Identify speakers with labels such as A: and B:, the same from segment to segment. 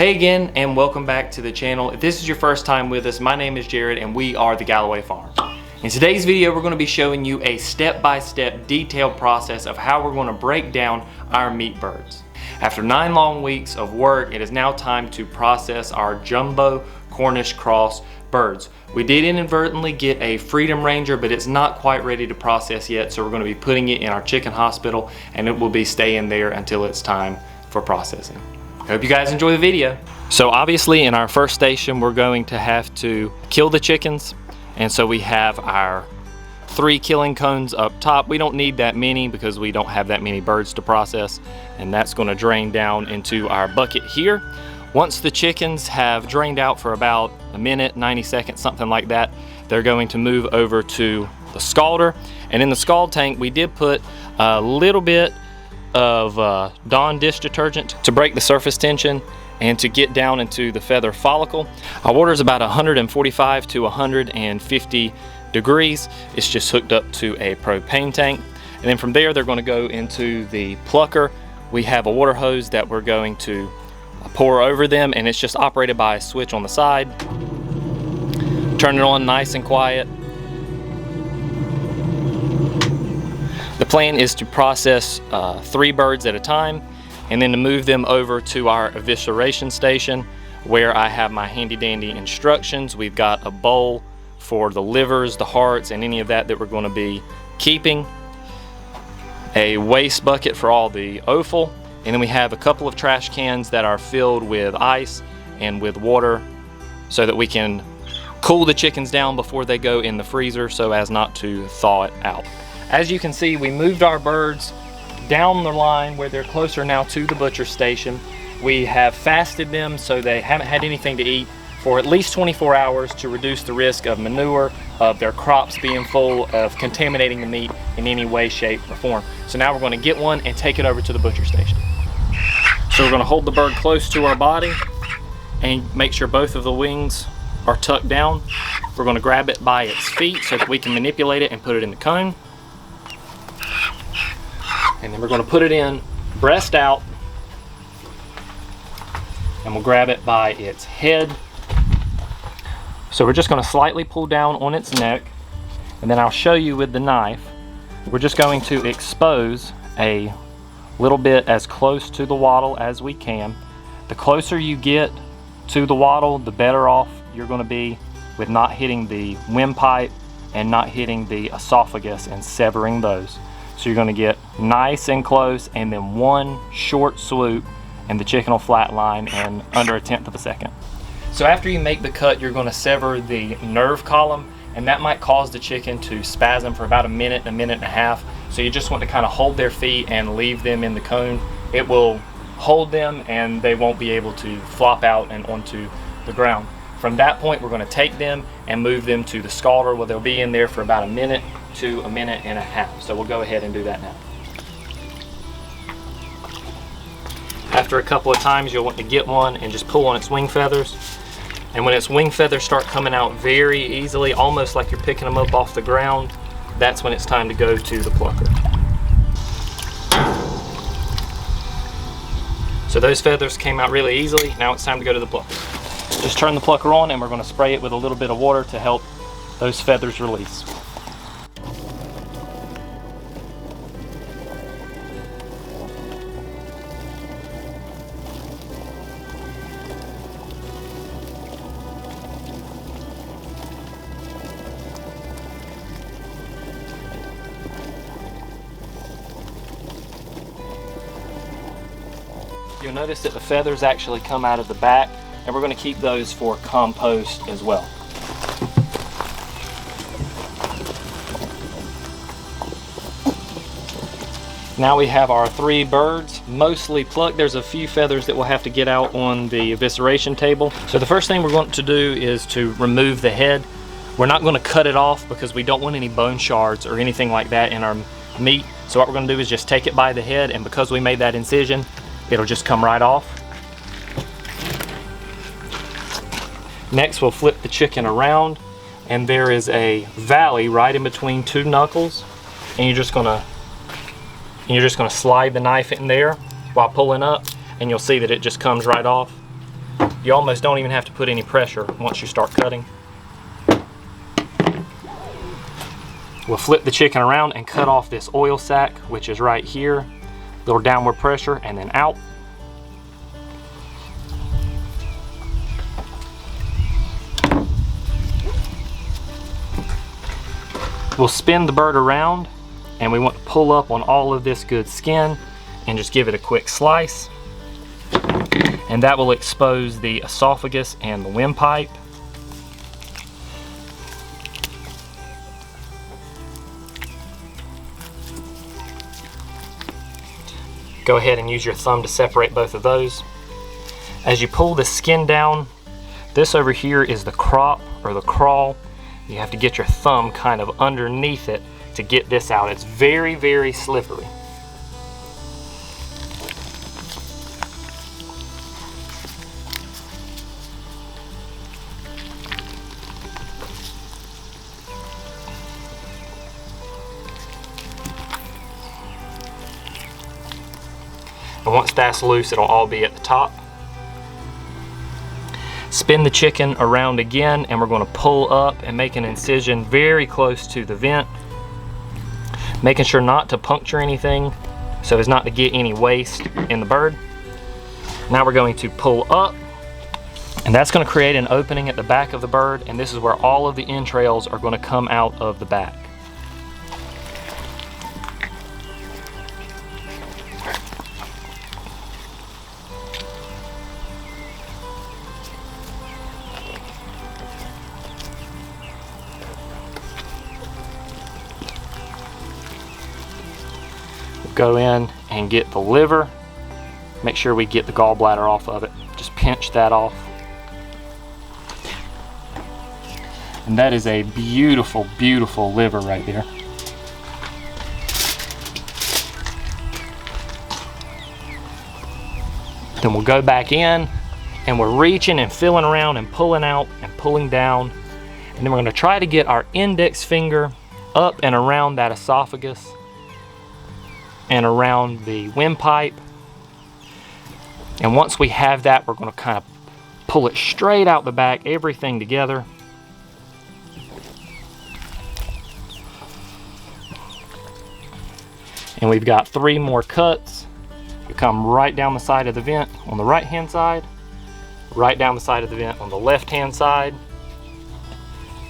A: Hey again, and welcome back to the channel. If this is your first time with us, my name is Jared and we are the Galloway Farm. In today's video, we're going to be showing you a step-by-step detailed process of how we're going to break down our meat birds. After 9 long weeks of work, it is now time to process our jumbo Cornish cross birds. We did inadvertently get a Freedom Ranger, but it's not quite ready to process yet, so we're going to be putting it in our chicken hospital and it will be staying there until it's time for processing. I hope you guys enjoy the video. So obviously in our first station, we're going to have to kill the chickens. And so we have our 3 killing cones up top. We don't need that many because we don't have that many birds to process. And that's going to drain down into our bucket here. Once the chickens have drained out for about a minute, 90 seconds, something like that, they're going to move over to the scalder. And in the scald tank, we did put a little bit of Dawn dish detergent to break the surface tension and to get down into the feather follicle. Our water is about 145 to 150 degrees. It's just hooked up to a propane tank. And then from there, they're going to go into the Plucker. We have a water hose that we're going to pour over them, and it's just operated by a switch on the side. Turn it on nice and quiet. The plan is to process 3 birds at a time and then to move them over to our evisceration station where I have my handy dandy instructions. We've got a bowl for the livers, the hearts, and any of that we're going to be keeping, a waste bucket for all the offal, and then we have a couple of trash cans that are filled with ice and with water so that we can cool the chickens down before they go in the freezer so as not to thaw it out. As you can see, we moved our birds down the line where they're closer now to the butcher station. We have fasted them so they haven't had anything to eat for at least 24 hours to reduce the risk of manure, of their crops being full, of contaminating the meat in any way, shape, or form. So now we're going to get one and take it over to the butcher station. So we're going to hold the bird close to our body and make sure both of the wings are tucked down. We're going to grab it by its feet so that we can manipulate it and put it in the cone. And then we're going to put it in breast out, and we'll grab it by its head. So we're just going to slightly pull down on its neck, and then I'll show you with the knife. We're just going to expose a little bit as close to the wattle as we can. The closer you get to the wattle, the better off you're going to be with not hitting the windpipe and not hitting the esophagus and severing those. So you're going to get nice and close, and then one short swoop and the chicken will flatline in under 1/10 of a second. So after you make the cut, you're going to sever the nerve column, and that might cause the chicken to spasm for about a minute and a half. So you just want to kind of hold their feet and leave them in the cone. It will hold them and they won't be able to flop out and onto the ground. From that point, we're going to take them and move them to the scalder where they'll be in there for about a minute to a minute and a half. So we'll go ahead and do that now. After a couple of times, you'll want to get one and just pull on its wing feathers. And when its wing feathers start coming out very easily, almost like you're picking them up off the ground, that's when it's time to go to the Plucker. So those feathers came out really easily. Now it's time to go to the Plucker. Just turn the Plucker on, and we're going to spray it with a little bit of water to help those feathers release. You'll notice that the feathers actually come out of the back, and we're going to keep those for compost as well. Now we have our 3 birds, mostly plucked. There's a few feathers that we'll have to get out on the evisceration table. So the first thing we're going to do is to remove the head. We're not going to cut it off because we don't want any bone shards or anything like that in our meat. So what we're going to do is just take it by the head, and because we made that incision, it'll just come right off. Next, we'll flip the chicken around, and there is a valley right in between 2 knuckles, and you're just gonna slide the knife in there while pulling up, and you'll see that it just comes right off. You almost don't even have to put any pressure once you start cutting. We'll flip the chicken around and cut off this oil sac, which is right here. Little downward pressure and then out. We'll spin the bird around, and we want to pull up on all of this good skin and just give it a quick slice. And that will expose the esophagus and the windpipe. Go ahead and use your thumb to separate both of those. As you pull the skin down, this over here is the crop or the crawl. You have to get your thumb kind of underneath it to get this out. It's very, very slippery. And once that's loose, it'll all be at the top. Spin the chicken around again, and we're going to pull up and make an incision very close to the vent, making sure not to puncture anything so as not to get any waste in the bird. Now we're going to pull up, and that's going to create an opening at the back of the bird, and this is where all of the entrails are going to come out of the back. Go in and get the liver. Make sure we get the gallbladder off of it. Just pinch that off. And that is a beautiful, beautiful liver right there. Then we'll go back in, and we're reaching and feeling around and pulling out and pulling down. And then we're going to try to get our index finger up and around that esophagus and around the windpipe. And once we have that, we're going to kind of pull it straight out the back, everything together. And we've got 3 more cuts. You come right down the side of the vent on the right hand side, right down the side of the vent on the left hand side,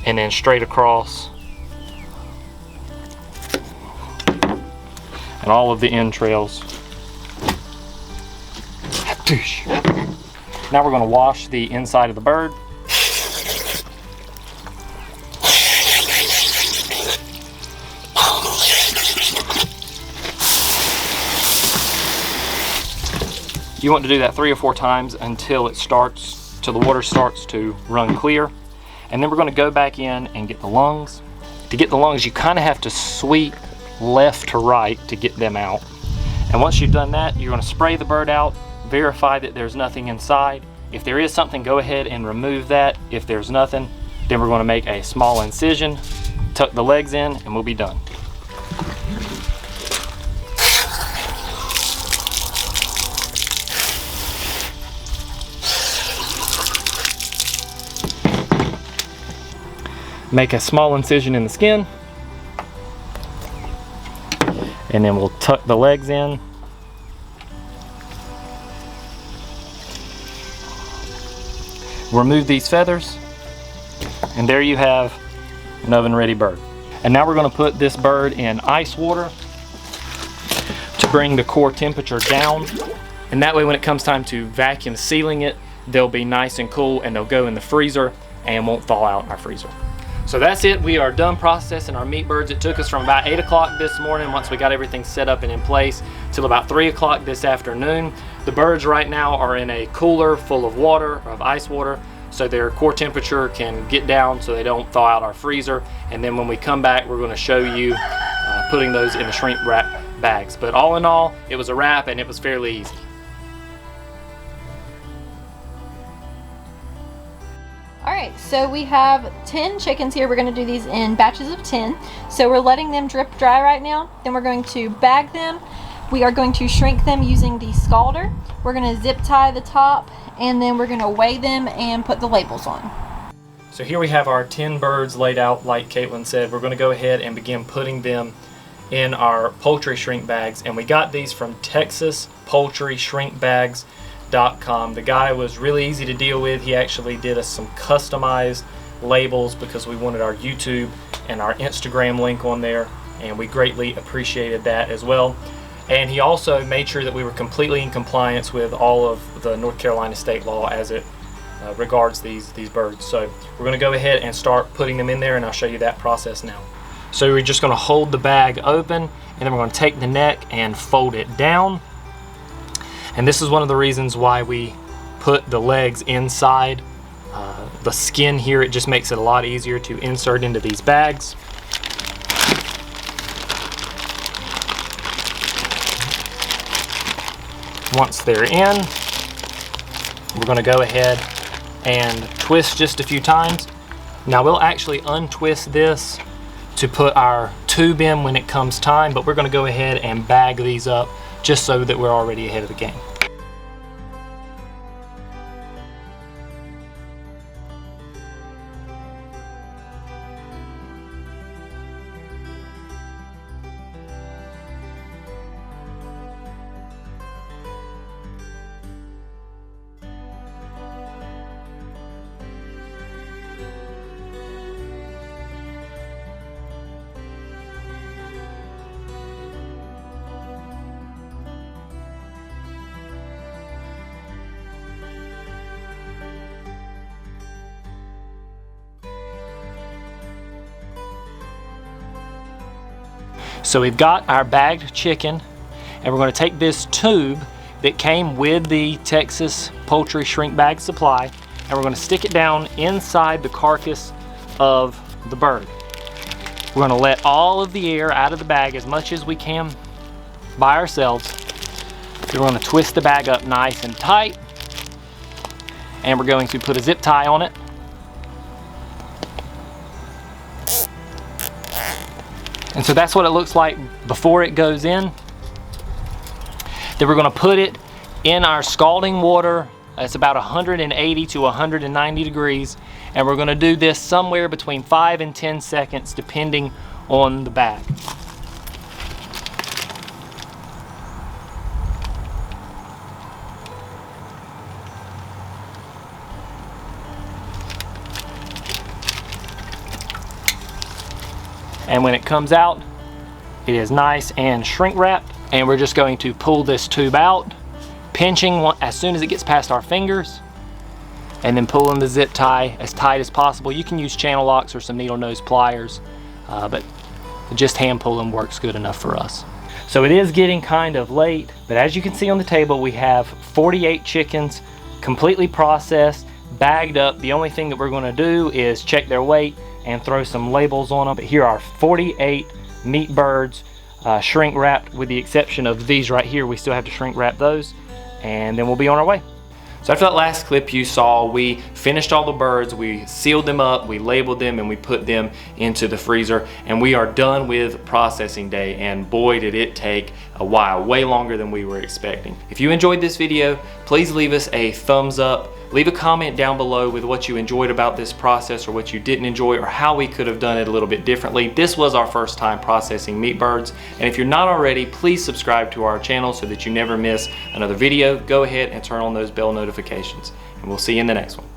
A: and then straight across. And all of the entrails. Now we're going to wash the inside of the bird. You want to do that 3 or 4 times until the water starts to run clear. And then we're going to go back in and get the lungs. To get the lungs, you kind of have to sweep left to right to get them out. And once you've done that, you're going to spray the bird out, verify that there's nothing inside. If there is something, go ahead and remove that. If there's nothing, then we're going to make a small incision, tuck the legs in, and we'll be done. Make a small incision in the skin, and then we'll tuck the legs in. Remove these feathers, and there you have an oven-ready bird. And now we're going to put this bird in ice water to bring the core temperature down. And that way, when it comes time to vacuum sealing it, they'll be nice and cool, and they'll go in the freezer and won't thaw out in our freezer. So that's it. We are done processing our meat birds. It took us from about 8 o'clock this morning, once we got everything set up and in place, till about 3 o'clock this afternoon. The birds right now are in a cooler full of water, of ice water, so their core temperature can get down so they don't thaw out our freezer. And then when we come back, we're going to show you putting those in the shrink wrap bags. But all in all, it was a wrap, and it was fairly easy.
B: Alright, so we have 10 chickens here. We're going to do these in batches of 10. So we're letting them drip dry right now. Then we're going to bag them. We are going to shrink them using the scalder. We're going to zip tie the top and then we're going to weigh them and put the labels on.
A: So here we have our 10 birds laid out like Caitlin said. We're going to go ahead and begin putting them in our poultry shrink bags, and we got these from TexasPoultryShrinkBags.com. The guy was really easy to deal with. He actually did us some customized labels because we wanted our YouTube and our Instagram link on there, and we greatly appreciated that as well. And he also made sure that we were completely in compliance with all of the North Carolina state law as it regards these birds. So we're going to go ahead and start putting them in there, and I'll show you that process now. So we're just going to hold the bag open, and then we're going to take the neck and fold it down. And this is one of the reasons why we put the legs inside the skin here. It just makes it a lot easier to insert into these bags. Once they're in, we're going to go ahead and twist just a few times. Now we'll actually untwist this to put our tube in when it comes time, but we're going to go ahead and bag these up just so that we're already ahead of the game. So we've got our bagged chicken, and we're going to take this tube that came with the Texas Poultry Shrink Bag supply, and we're going to stick it down inside the carcass of the bird. We're going to let all of the air out of the bag as much as we can by ourselves. Then we're going to twist the bag up nice and tight, and we're going to put a zip tie on it. And so that's what it looks like before it goes in. Then we're going to put it in our scalding water. It's about 180 to 190 degrees. And we're going to do this somewhere between 5 and 10 seconds depending on the bag. And when it comes out, it is nice and shrink wrapped. And we're just going to pull this tube out, pinching as soon as it gets past our fingers, and then pulling the zip tie as tight as possible. You can use channel locks or some needle nose pliers, but just hand pulling works good enough for us. So it is getting kind of late, but as you can see on the table, we have 48 chickens completely processed, bagged up. The only thing that we're going to do is check their weight and throw some labels on them. But here are 48 meat birds shrink wrapped, with the exception of these right here. We still have to shrink wrap those, and then we'll be on our way. So after that last clip you saw, we finished all the birds, we sealed them up, we labeled them, and we put them into the freezer, and we are done with processing day. And boy, did it take a while, way longer than we were expecting. If you enjoyed this video, please leave us a thumbs up. Leave a comment down below with what you enjoyed about this process or what you didn't enjoy, or how we could have done it a little bit differently. This was our first time processing meat birds, and if you're not already, please subscribe to our channel so that you never miss another video. Go ahead and turn on those bell notifications, and we'll see you in the next one.